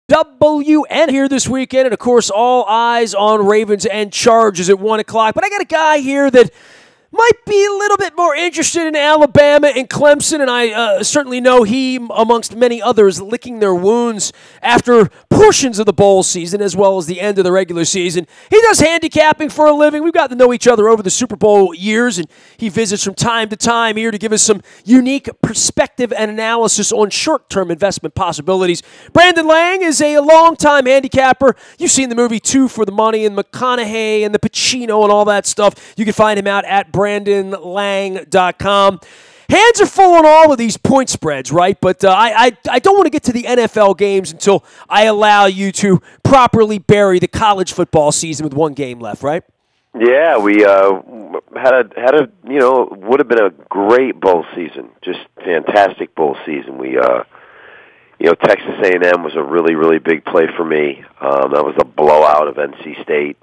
WN here this weekend, and of course, all eyes on Ravens and Chargers at 1 o'clock. But I got a guy here that might be a little bit more interested in Alabama and Clemson, and I certainly know he, amongst many others, licking their wounds after portions of the bowl season as well as the end of the regular season. He does handicapping for a living. We've gotten to know each other over the Super Bowl years, and he visits from time to time here to give us some unique perspective and analysis on short-term investment possibilities. Brandon Lang is a longtime handicapper. You've seen the movie Two for the Money and McConaughey and the Pacino and all that stuff. You can find him out at BrandonLang.com. Hands are full on all of these point spreads, right? But I don't want to get to the NFL games until I allow you to properly bury the college football season with one game left, right? Yeah, we had a would have been a great bowl season, just fantastic bowl season. We Texas A&M was a really, really big play for me. That was a blowout of NC State.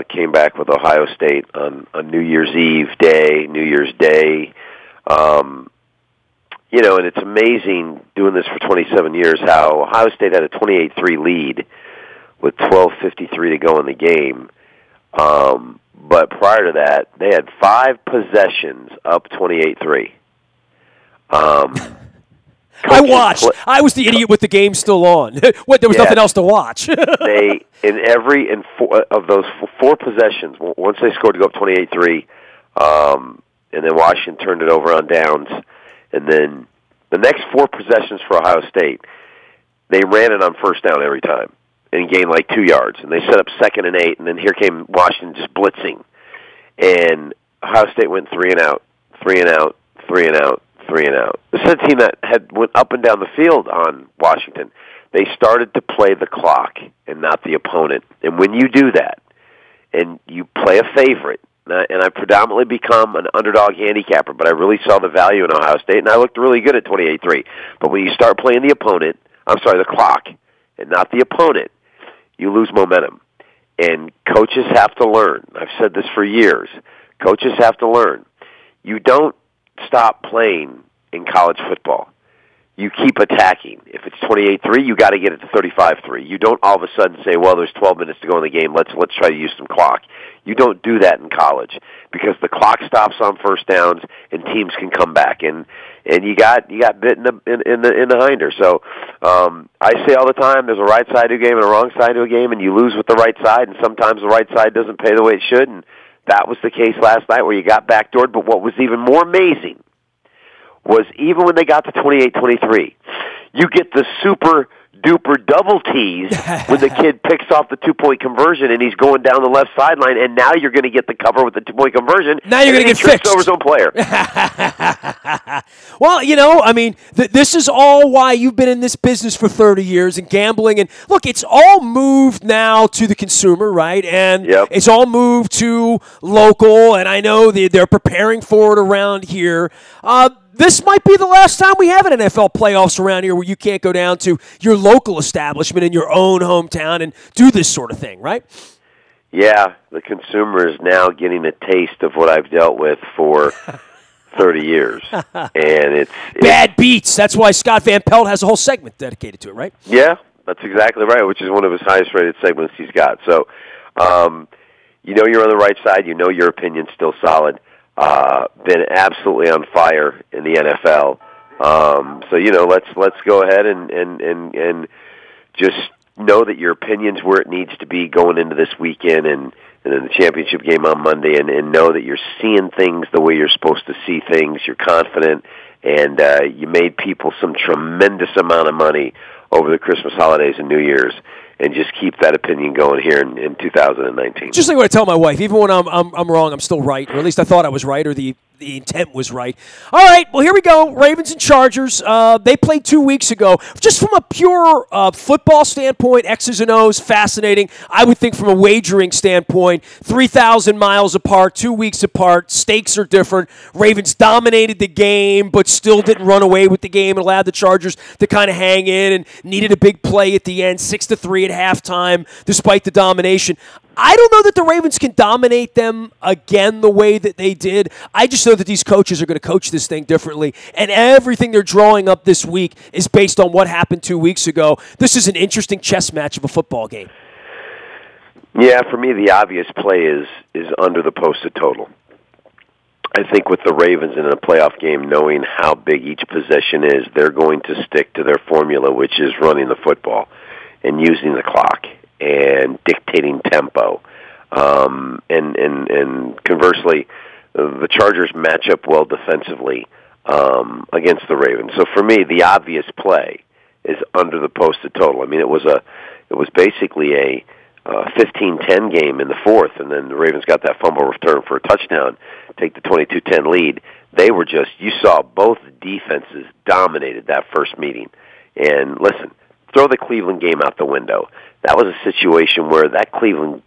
Came back with Ohio State on New Year's Day. And it's amazing doing this for 27 years how Ohio State had a 28-3 lead with 12:53 to go in the game. But prior to that, they had 5 possessions up 28-3. I watched. I was the idiot with the game still on. There was nothing else to watch. In four of those 4 possessions, once they scored to go up 28-3, and then Washington turned it over on downs, and then the next 4 possessions for Ohio State, they ran it on first down every time and gained like 2 yards, and they set up 2nd and 8, and then here came Washington just blitzing, and Ohio State went 3 and out. This is a team that had went up and down the field on Washington. They started to play the clock and not the opponent. And when you do that, and you play a favorite, and I predominantly become an underdog handicapper, but I really saw the value in Ohio State, and I looked really good at 28-3. But when you start playing the clock, and not the opponent, you lose momentum. And coaches have to learn. I've said this for years. Coaches have to learn. You don't stop playing in college football. You keep attacking. If it's 28-3, you got to get it to 35-3. You don't all of a sudden say, well, there's 12 minutes to go in the game. Let's try to use some clock. You don't do that in college because the clock stops on first downs and teams can come back. And you got bit in the hinder. So I say all the time, there's a right side to a game and a wrong side to a game, and you lose with the right side, and sometimes the right side doesn't pay the way it should. And that was the case last night where you got backdoored. But what was even more amazing was even when they got to 28-23, you get the super-duper double tease when the kid picks off the 2-point conversion and he's going down the left sideline, and now you're going to get the cover with the 2-point conversion. Now you're going to get fixed over his own player. Well, this is all why you've been in this business for 30 years and gambling. And look, it's all moved now to the consumer, right? And It's all moved to local, and I know they're preparing for it around here. This might be the last time we have an NFL playoffs around here where you can't go down to your local establishment in your own hometown and do this sort of thing, right? Yeah, the consumer is now getting a taste of what I've dealt with for 30 years. And it's bad beats. That's why Scott Van Pelt has a whole segment dedicated to it, right? Yeah, that's exactly right, which is one of his highest-rated segments he's got. So, you're on the right side. You know your opinion's still solid. Been absolutely on fire in the NFL. Let's go ahead and just know that your opinion's where it needs to be going into this weekend and then the championship game on Monday, and know that you're seeing things the way you're supposed to see things. You're confident, and you made people some tremendous amount of money over the Christmas holidays and New Year's. And just keep that opinion going here in 2019. Just like what I tell my wife, even when I'm wrong, I'm still right, or at least I thought I was right, or the intent was right. All right, well, here we go. Ravens and Chargers. They played 2 weeks ago. Just from a pure football standpoint, X's and O's, fascinating. I would think from a wagering standpoint, 3,000 miles apart, 2 weeks apart, stakes are different. Ravens dominated the game, but still didn't run away with the game and allowed the Chargers to kind of hang in and needed a big play at the end, 6-3 at halftime, despite the domination. I don't know that the Ravens can dominate them again the way that they did. I just know that these coaches are going to coach this thing differently, and everything they're drawing up this week is based on what happened 2 weeks ago. This is an interesting chess match of a football game. Yeah, for me, the obvious play is under the posted total. I think with the Ravens in a playoff game, knowing how big each possession is, they're going to stick to their formula, which is running the football and using the clock and dictating tempo. And conversely, the Chargers match up well defensively against the Ravens. So for me, the obvious play is under the posted total. I mean, it was basically a 15-10 game in the fourth, and then the Ravens got that fumble return for a touchdown, take the 22-10 lead. They were just, you saw both defenses dominated that first meeting. And listen, throw the Cleveland game out the window. That was a situation where that Cleveland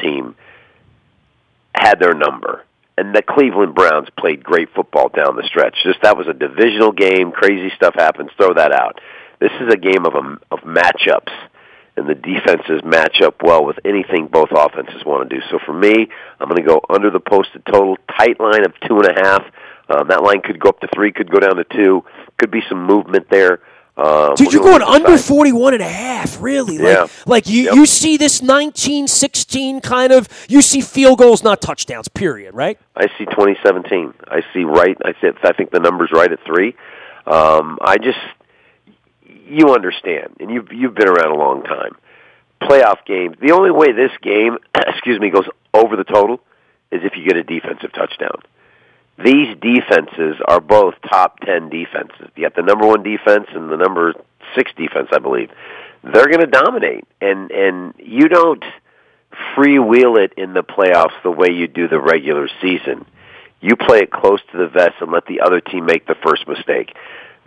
team had their number, and the Cleveland Browns played great football down the stretch. Just that was a divisional game. Crazy stuff happens. Throw that out. This is a game of matchups, and the defenses match up well with anything both offenses want to do. So for me, I'm going to go under the posted total, tight line of 2.5. That line could go up to 3, could go down to 2. Could be some movement there. Dude, you're going under 41.5, really? Yeah. You see this 19-16 kind of, you see field goals, not touchdowns, period, right? I see 2017. I think the number's right at 3. You understand, and you've been around a long time. Playoff games, the only way this game, goes over the total is if you get a defensive touchdown. These defenses are both top 10 defenses. You got the number 1 defense and the number 6 defense, I believe. They're going to dominate, and you don't freewheel it in the playoffs the way you do the regular season. You play it close to the vest and let the other team make the first mistake.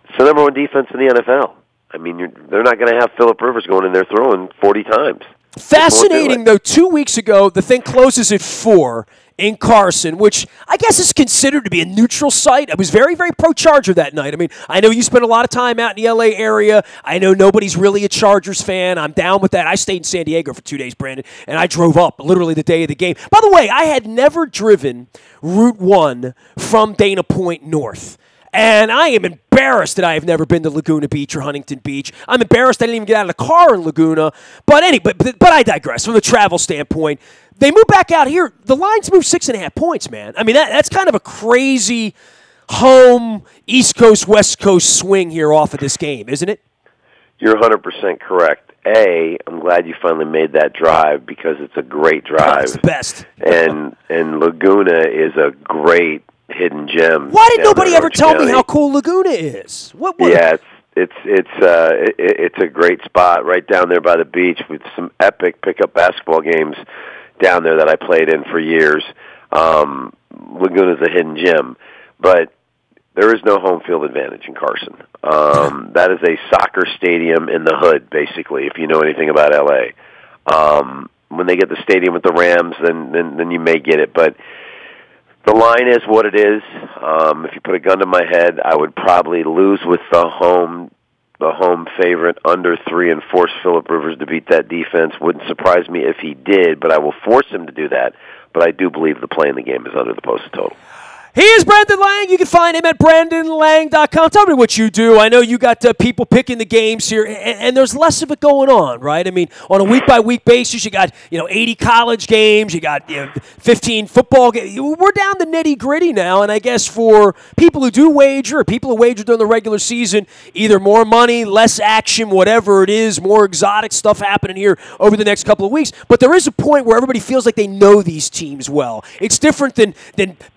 It's the number 1 defense in the NFL. I mean, they're not going to have Phillip Rivers going in there throwing 40 times. Fascinating, though. 2 weeks ago, the thing closes at 4 in Carson, which I guess is considered to be a neutral site. I was very, very pro-Charger that night. I mean, I know you spent a lot of time out in the L.A. area. I know nobody's really a Chargers fan. I'm down with that. I stayed in San Diego for 2 days, Brandon, and I drove up literally the day of the game. By the way, I had never driven Route 1 from Dana Point north. And I am embarrassed that I have never been to Laguna Beach or Huntington Beach. I'm embarrassed I didn't even get out of the car in Laguna. But anyway, but I digress. From the travel standpoint, they moved back out here. The lines moved 6.5 points, man. I mean, that's kind of a crazy home East Coast, West Coast swing here off of this game, isn't it? You're 100% correct. I'm glad you finally made that drive because it's a great drive. It's the best. And Laguna is a great hidden gem. Why did nobody ever tell me how cool Laguna is? Yeah, it's a great spot right down there by the beach with some epic pickup basketball games down there that I played in for years. Laguna's a hidden gem, but there is no home field advantage in Carson. That is a soccer stadium in the hood, basically, if you know anything about L.A. When they get the stadium with the Rams, then you may get it, but the line is what it is. If you put a gun to my head, I would probably lose with the home favorite under 3 and force Phillip Rivers to beat that defense. Wouldn't surprise me if he did, but I will force him to do that. But I do believe the play in the game is under the posted total. He is Brandon Lang. You can find him at BrandonLang.com. Tell me what you do. I know you got people picking the games here, and there's less of it going on, right? I mean, on a week-by-week basis, you got 80 college games, you got 15 football games. We're down to nitty-gritty now, and I guess for people who do wager, or people who wager during the regular season, either more money, less action, whatever it is, more exotic stuff happening here over the next couple of weeks. But there is a point where everybody feels like they know these teams well. It's different than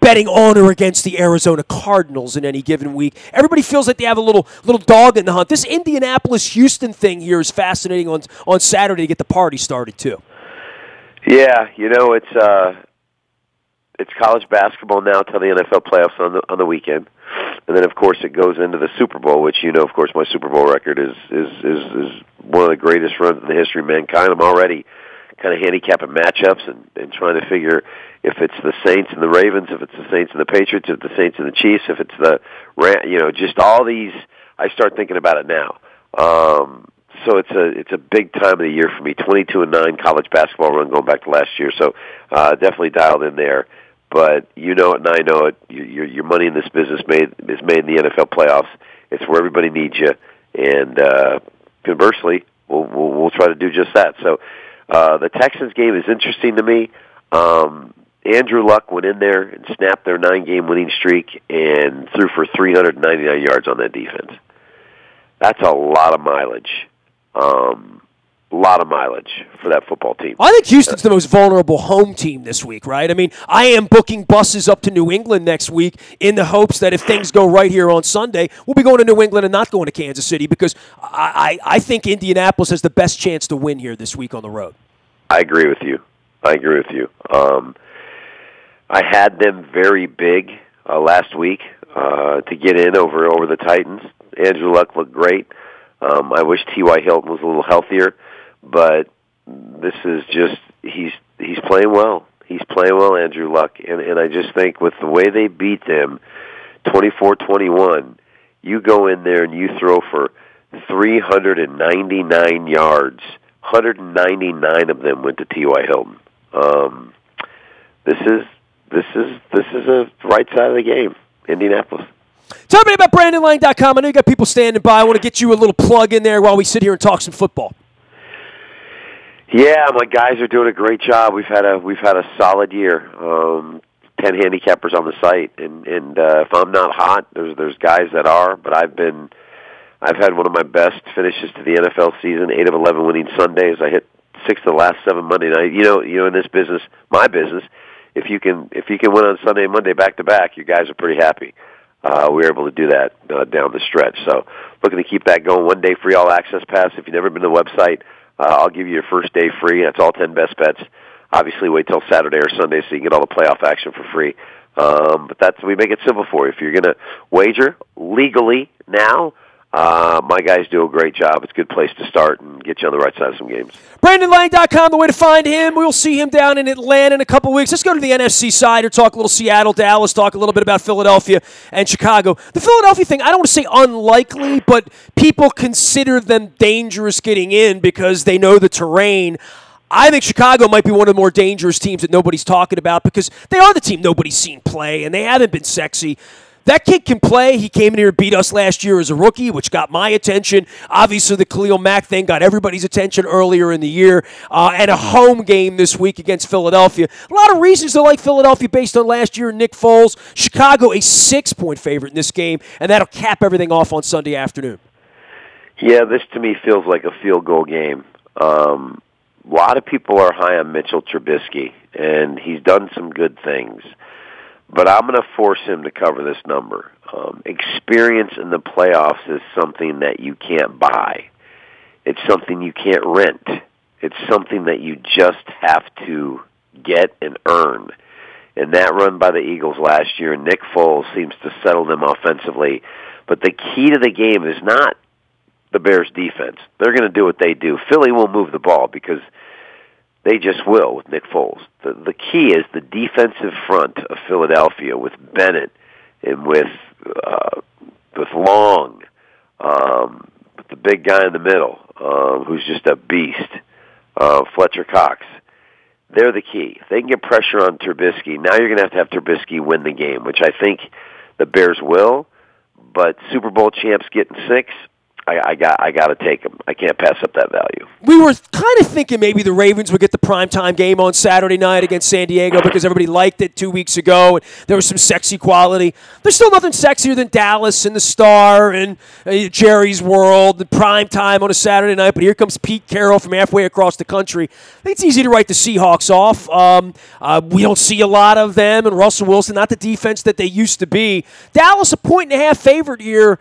betting on or against the Arizona Cardinals in any given week. Everybody feels like they have a little dog in the hunt. This Indianapolis-Houston thing here is fascinating on Saturday to get the party started, too. Yeah, it's college basketball now till the NFL playoffs on the weekend. And then, of course, it goes into the Super Bowl, which, of course, my Super Bowl record is one of the greatest runs in the history of mankind. I'm already kind of handicapping matchups and trying to figure if it's the Saints and the Ravens, if it's the Saints and the Patriots, if it's the Saints and the Chiefs, if it's the just all these. I start thinking about it now. so it's a big time of the year for me. 22-9 college basketball run going back to last year, so definitely dialed in there. But you know it, and I know it. Your money in this business is made in the NFL playoffs. It's where everybody needs you, and conversely, we'll try to do just that. So the Texans game is interesting to me. Andrew Luck went in there and snapped their 9-game winning streak and threw for 399 yards on that defense. That's a lot of mileage. For that football team. I think Houston's the most vulnerable home team this week, right? I mean, I am booking buses up to New England next week in the hopes that if things go right here on Sunday, we'll be going to New England and not going to Kansas City because I think Indianapolis has the best chance to win here this week on the road. I agree with you. I had them very big last week to get in over the Titans. Andrew Luck looked great. I wish T.Y. Hilton was a little healthier, but this is just he's playing well. He's playing well, Andrew Luck, and I just think with the way they beat them, 24-21, you go in there and you throw for 399 yards. 199 of them went to T.Y. Hilton. This is a right side of the game, Indianapolis. Tell me about BrandonLang.com. I know you got people standing by. I want to get you a little plug in there while we sit here and talk some football. Yeah, my guys are doing a great job. We've had a solid year. 10 handicappers on the site, and if I'm not hot, there's guys that are. But I've had one of my best finishes to the NFL season. 8 of 11 winning Sundays. I hit 6 of the last 7 Monday night. You know, in this business, my business, if you can win on Sunday and Monday back to back, you guys are pretty happy. We were able to do that down the stretch. So looking to keep that going. 1 day free all access pass. If you've never been to the website, I'll give you your first day free. That's all 10 best bets. Obviously, wait till Saturday or Sunday so you can get all the playoff action for free. But we make it simple for you. If you're going to wager legally now, my guys do a great job. It's a good place to start and get you on the right side of some games. BrandonLang.com, the way to find him. We'll see him down in Atlanta in a couple weeks. Let's go to the NFC side or talk a little Seattle, Dallas, talk a little bit about Philadelphia and Chicago. The Philadelphia thing, I don't want to say unlikely, but people consider them dangerous getting in because they know the terrain. I think Chicago might be one of the more dangerous teams that nobody's talking about because they are the team nobody's seen play, and they haven't been sexy. That kid can play. He came in here and beat us last year as a rookie, which got my attention. Obviously, the Khalil Mack thing got everybody's attention earlier in the year. And a home game this week against Philadelphia. A lot of reasons to like Philadelphia based on last year and Nick Foles. Chicago, a 6-point favorite in this game, and that'll cap everything off on Sunday afternoon. Yeah, this to me feels like a field goal game. A lot of people are high on Mitchell Trubisky, and he's done some good things. But I'm going to force him to cover this number. Experience in the playoffs is something that you can't buy. It's something you can't rent. It's something that you just have to get and earn. And that run by the Eagles last year, Nick Foles seems to settle them offensively. But the key to the game is not the Bears' defense. They're going to do what they do. Philly will move the ball because they just will with Nick Foles. The key is the defensive front of Philadelphia with Bennett and with Long, with the big guy in the middle, who's just a beast, Fletcher Cox. They're the key. If they can get pressure on Trubisky, now you're going to have Trubisky win the game, which I think the Bears will. But Super Bowl champs getting 6, I got to take them. I can't pass up that value. We were kind of thinking maybe the Ravens would get the primetime game on Saturday night against San Diego because everybody liked it 2 weeks ago, and there was some sexy quality. There's still nothing sexier than Dallas and the Star and Jerry's World, the primetime on a Saturday night, but here comes Pete Carroll from halfway across the country. I think it's easy to write the Seahawks off. We don't see a lot of them, and Russell Wilson, not the defense that they used to be. Dallas, a 1.5 favorite here.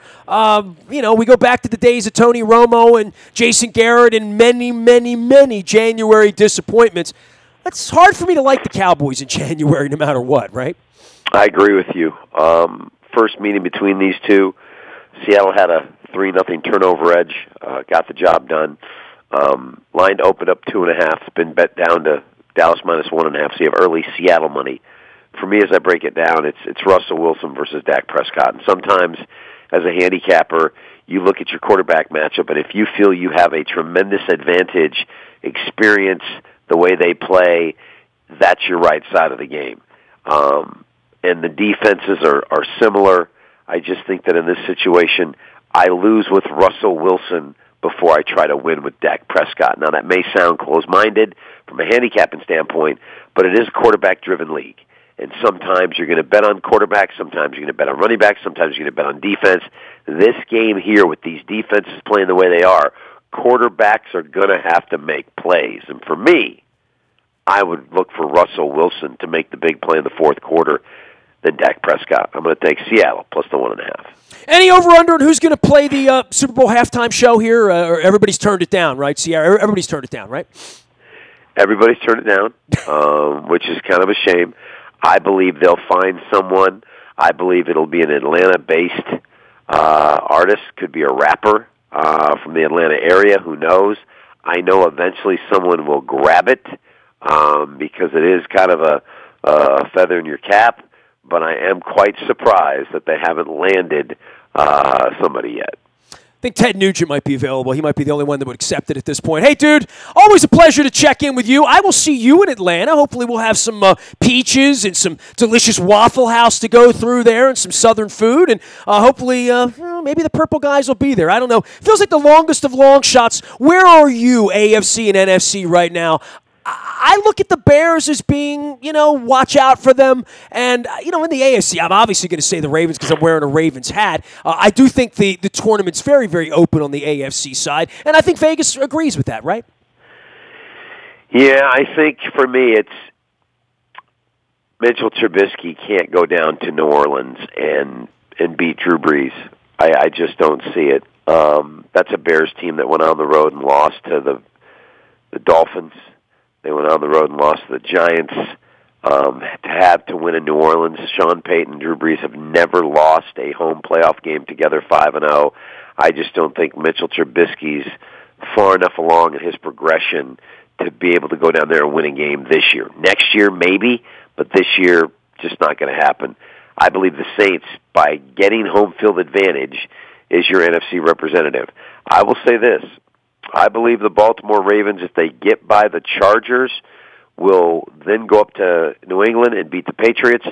We go back to the days of Tony Romo and Jason Garrett and many January disappointments. It's hard for me to like the Cowboys in January no matter what, right? I agree with you. First meeting between these two, Seattle had a 3-0 turnover edge, got the job done. Line opened up 2.5. It's been bet down to Dallas minus 1.5, so you have early Seattle money. For me, as I break it down, it's Russell Wilson versus Dak Prescott. And sometimes, as a handicapper, you look at your quarterback matchup, and if you feel you have a tremendous advantage, experience, the way they play, that's your right side of the game. And the defenses are similar. I just think that in this situation, I lose with Russell Wilson before I try to win with Dak Prescott. Now, that may sound close-minded from a handicapping standpoint, but it is a quarterback-driven league. And sometimes you're going to bet on quarterbacks, sometimes you're going to bet on running backs, sometimes you're going to bet on defense. This game here, with these defenses playing the way they are, quarterbacks are going to have to make plays. And for me, I would look for Russell Wilson to make the big play in the fourth quarter than Dak Prescott. I'm going to take Seattle plus the 1.5. Any over-under on who's going to play the Super Bowl halftime show here? Or everybody's turned it down, right? Sierra, everybody's turned it down, right? Everybody's turned it down, which is kind of a shame. I believe they'll find someone. I believe it'll be an Atlanta-based artist. Could be a rapper from the Atlanta area. Who knows? I know eventually someone will grab it because it is kind of a feather in your cap. But I am quite surprised that they haven't landed somebody yet. I think Ted Nugent might be available. He might be the only one that would accept it at this point. Hey, dude, always a pleasure to check in with you. I will see you in Atlanta. Hopefully we'll have some peaches and some delicious Waffle House to go through there and some Southern food. And hopefully maybe the Purple guys will be there. I don't know. Feels like the longest of long shots. Where are you, AFC and NFC, right now? I look at the Bears as being, watch out for them. And, in the AFC, I'm obviously going to say the Ravens because I'm wearing a Ravens hat. I do think the tournament's very, very open on the AFC side. And I think Vegas agrees with that, right? Yeah, I think for me it's Mitchell Trubisky can't go down to New Orleans and beat Drew Brees. I just don't see it. That's a Bears team that went on the road and lost to the Dolphins. They went on the road and lost to the Giants. To win in New Orleans, Sean Payton and Drew Brees have never lost a home playoff game together 5-0. I just don't think Mitchell Trubisky's far enough along in his progression to be able to go down there and win a game this year. Next year, maybe, but this year, just not going to happen. I believe the Saints, by getting home field advantage, is your NFC representative. I will say this. I believe the Baltimore Ravens, if they get by the Chargers, will then go up to New England and beat the Patriots,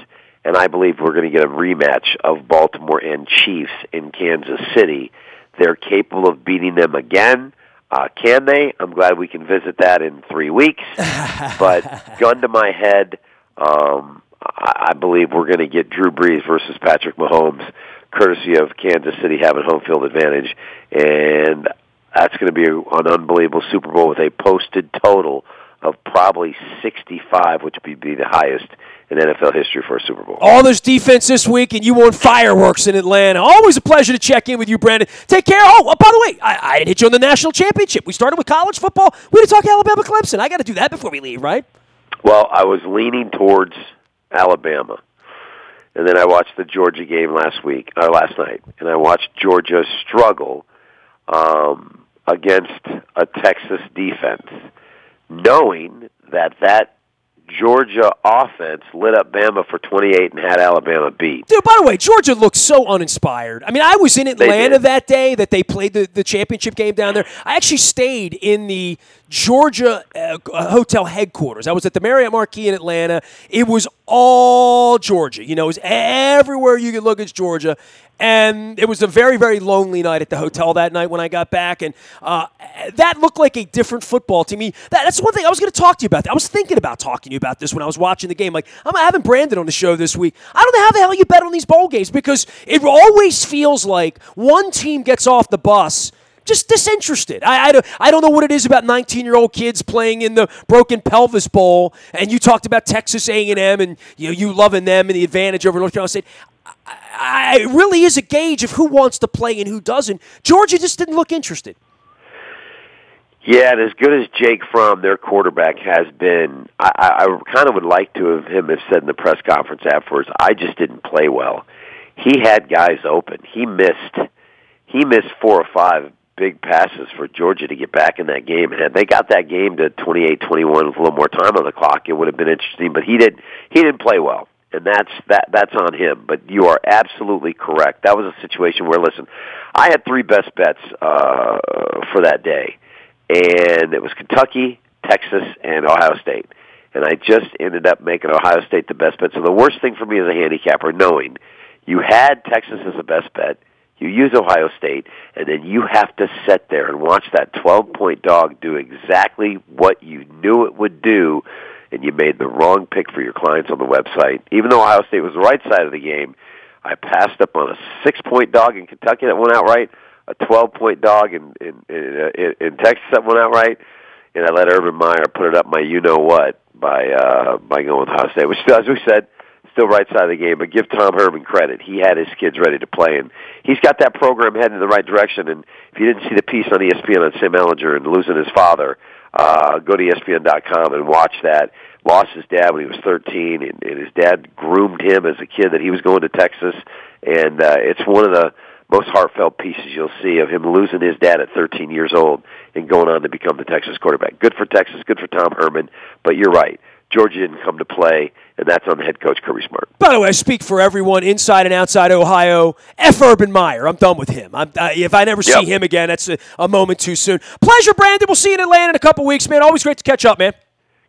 and I believe we're going to get a rematch of Baltimore and Chiefs in Kansas City. They're capable of beating them again. Can they? I'm glad we can visit that in 3 weeks. But gun to my head, I believe we're going to get Drew Brees versus Patrick Mahomes, courtesy of Kansas City having home field advantage, and that's going to be an unbelievable Super Bowl with a posted total of probably 65, which would be the highest in NFL history for a Super Bowl. All this defense this week, and you won fireworks in Atlanta. Always a pleasure to check in with you, Brandon. Take care. Oh, by the way, I didn't hit you on the national championship. We started with college football. We didn't talk Alabama Clemson. I got to do that before we leave, right? Well, I was leaning towards Alabama. And then I watched the Georgia game last night, and I watched Georgia struggle against a Texas defense, knowing that Georgia offense lit up Bama for 28 and had Alabama beat. Dude, by the way, Georgia looked so uninspired. I mean, I was in Atlanta that day that they played the championship game down there. I actually stayed in the Georgia hotel headquarters. I was at the Marriott Marquis in Atlanta. It was all Georgia. It was everywhere you could look, it's Georgia. And it was a very, very lonely night at the hotel that night when I got back. And that looked like a different football team. That's one thing I was going to talk to you about. I was thinking about talking to you about this when I was watching the game. Like, I'm having Brandon on the show this week. I don't know how the hell you bet on these bowl games because it always feels like one team gets off the bus just disinterested. I don't know what it is about 19-year-old kids playing in the Broken Pelvis Bowl, and you talked about Texas A&M and you loving them and the advantage over North Carolina State. It really is a gauge of who wants to play and who doesn't. Georgia just didn't look interested. Yeah, and as good as Jake Fromm, their quarterback, has been, I kind of would like to have him have said in the press conference afterwards, I just didn't play well. He had guys open. He missed 4 or 5 big passes for Georgia to get back in that game. And had they got that game to 28-21 with a little more time on the clock, it would have been interesting. But he didn't play well. And that's on him. But you are absolutely correct. That was a situation where, listen, I had 3 best bets for that day, and it was Kentucky, Texas, and Ohio State. And I just ended up making Ohio State the best bet. So the worst thing for me as a handicapper, knowing you had Texas as the best bet, you use Ohio State, and then you have to sit there and watch that 12-point dog do exactly what you knew it would do, and you made the wrong pick for your clients on the website. Even though Ohio State was the right side of the game, I passed up on a 6-point dog in Kentucky that went outright, a 12-point dog in Texas that went outright, and I let Urban Meyer put it up my you-know-what by going with Ohio State, which, as we said, still right side of the game. But give Tom Herman credit. He had his kids ready to play, and he's got that program heading in the right direction. And if you didn't see the piece on ESPN on Sam Ellinger and losing his father, go to ESPN.com and watch that. Lost his dad when he was 13, and his dad groomed him as a kid that he was going to Texas. And it's one of the most heartfelt pieces you'll see of him losing his dad at 13 years old and going on to become the Texas quarterback. Good for Texas, good for Tom Herman, but you're right. Georgia didn't come to play, and that's on the head coach, Kirby Smart. By the way, I speak for everyone inside and outside Ohio. F. Urban Meyer. I'm done with him. If I never see him again, that's a moment too soon. Pleasure, Brandon. We'll see you in Atlanta in a couple weeks, man. Always great to catch up, man.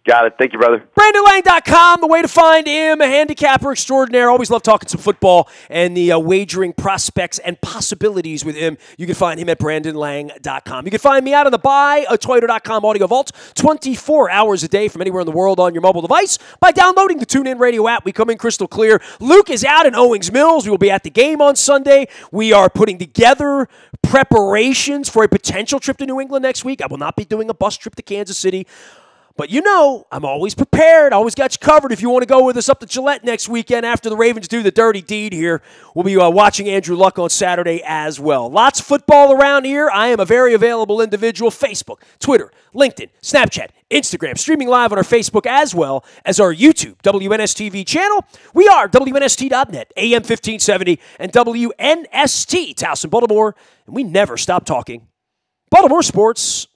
Got it. Thank you, brother. BrandonLang.com, the way to find him, a handicapper extraordinaire. Always love talking some football and the wagering prospects and possibilities with him. You can find him at BrandonLang.com. You can find me out on the Toyota.com audio vault 24 hours a day from anywhere in the world on your mobile device by downloading the TuneIn Radio app. We come in crystal clear. Luke is out in Owings Mills. We will be at the game on Sunday. We are putting together preparations for a potential trip to New England next week. I will not be doing a bus trip to Kansas City. But you know, I'm always prepared. I always got you covered. If you want to go with us up to Gillette next weekend after the Ravens do the dirty deed here, we'll be watching Andrew Luck on Saturday as well. Lots of football around here. I am a very available individual. Facebook, Twitter, LinkedIn, Snapchat, Instagram, streaming live on our Facebook as well as our YouTube WNSTV channel. We are WNST.net, AM 1570, and WNST, Towson, Baltimore. And we never stop talking Baltimore sports.